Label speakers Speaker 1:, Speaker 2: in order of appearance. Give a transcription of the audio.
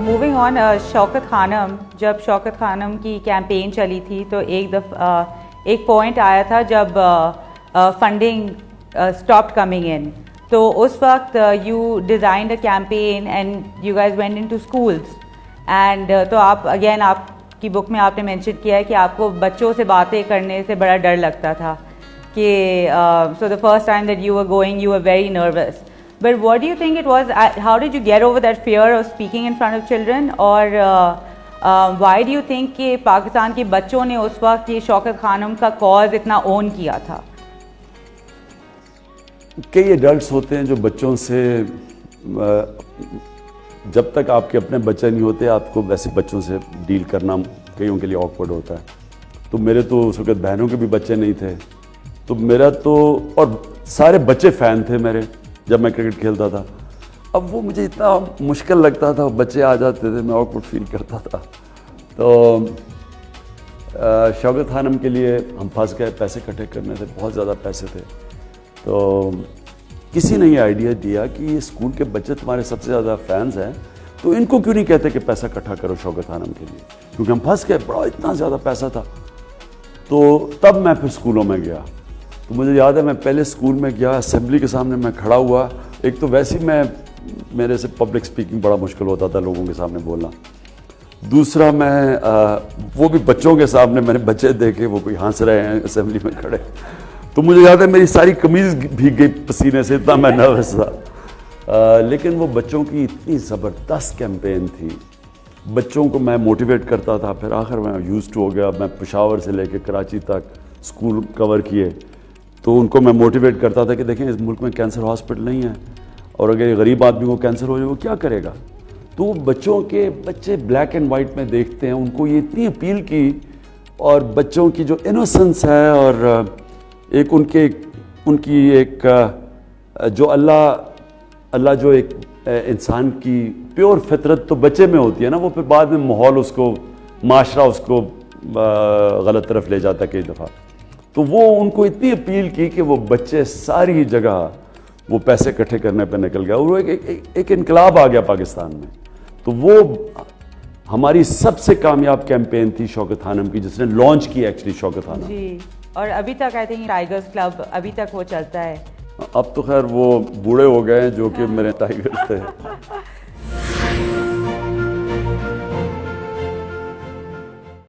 Speaker 1: Moving on, شوکت خانم, جب شوکت خانم کی campaign چلی تھی تو ایک پوائنٹ آیا تھا جب فنڈنگ اسٹاپڈ کمنگ ان, تو اس وقت you designed a campaign and you guys went in to schools and تو آپ اگین آپ کی بک میں آپ نے مینشن کیا ہے کہ آپ کو بچوں سے باتیں کرنے سے بڑا ڈر لگتا تھا کہ so the first time that you are going you are very nervous. But what do you think it was? How did you get over that fear of speaking in front of children? اور why do you think کہ پاکستان کے بچوں نے اس وقت یہ شوکت خانم کا cause اتنا اون کیا تھا؟
Speaker 2: کئی ایڈلٹس ہوتے ہیں جو بچوں سے, جب تک آپ کے اپنے بچے نہیں ہوتے آپ کو ویسے بچوں سے ڈیل کرنا کئیوں کے لیے آکورڈ ہوتا ہے. تو میرے تو اس وقت بہنوں کے بھی بچے نہیں تھے, تو میرا تو, اور سارے بچے فین تھے میرے جب میں کرکٹ کھیلتا تھا. اب وہ مجھے اتنا مشکل لگتا تھا, بچے آ جاتے تھے, میں آکورڈ فیل کرتا تھا. تو شوکت خانم کے لیے ہم پھنس گئے, پیسے اکٹھے کرنے تھے, بہت زیادہ پیسے تھے. تو کسی نے یہ آئیڈیا دیا کہ یہ اسکول کے بچے تمہارے سب سے زیادہ فینس ہیں, تو ان کو کیوں نہیں کہتے کہ پیسہ اکٹھا کرو شوکت خانم کے لیے, کیونکہ ہم پھنس گئے, بڑا اتنا زیادہ پیسہ تھا. تو تب میں پھر اسکولوں میں گیا. تو مجھے یاد ہے میں پہلے اسکول میں گیا, اسمبلی کے سامنے میں کھڑا ہوا. ایک تو ویسے ہی میرے سے پبلک اسپیکنگ بڑا مشکل ہوتا تھا, لوگوں کے سامنے بولنا. دوسرا میں وہ بھی بچوں کے سامنے, میں نے بچے دیکھے وہ کوئی ہنس رہے ہیں اسمبلی میں کھڑے, تو مجھے یاد ہے میری ساری قمیض بھیگ گئی پسینے سے, اتنا میں نروس تھا. لیکن وہ بچوں کی اتنی زبردست کیمپین تھی, بچوں کو میں موٹیویٹ کرتا تھا. پھر آخر میں یوز ٹو ہو گیا, میں پشاور سے لے کے کراچی تک اسکول کور کیے, تو ان کو میں موٹیویٹ کرتا تھا کہ دیکھیں اس ملک میں کینسر ہاسپٹل نہیں ہے, اور اگر غریب آدمی کو کینسر ہو جائے وہ کیا کرے گا. تو بچے بلیک اینڈ وائٹ میں دیکھتے ہیں, ان کو یہ اتنی اپیل کی, اور بچوں کی جو انوسنس ہے, اور ایک ان کی ایک جو اللہ جو ایک انسان کی پیور فطرت تو بچے میں ہوتی ہے نا, وہ پھر بعد میں ماحول اس کو, معاشرہ اس کو غلط طرف لے جاتا ہے کئی دفعہ. تو وہ ان کو اتنی اپیل کی کہ وہ بچے ساری جگہ وہ پیسے اکٹھے کرنے پہ نکل گیا, اور وہ ایک انقلاب آ گیا پاکستان میں. تو وہ ہماری سب سے کامیاب کیمپین تھی شوکت خانم کی, جس نے لانچ کی ایکچولی شوکت خانم.
Speaker 1: جی, اور ابھی تک آئی تھنک ٹائیگرز کلب ابھی تک وہ چلتا ہے.
Speaker 2: اب تو خیر وہ بوڑھے ہو گئے ہیں جو کہ میرے ٹائیگرز تھے.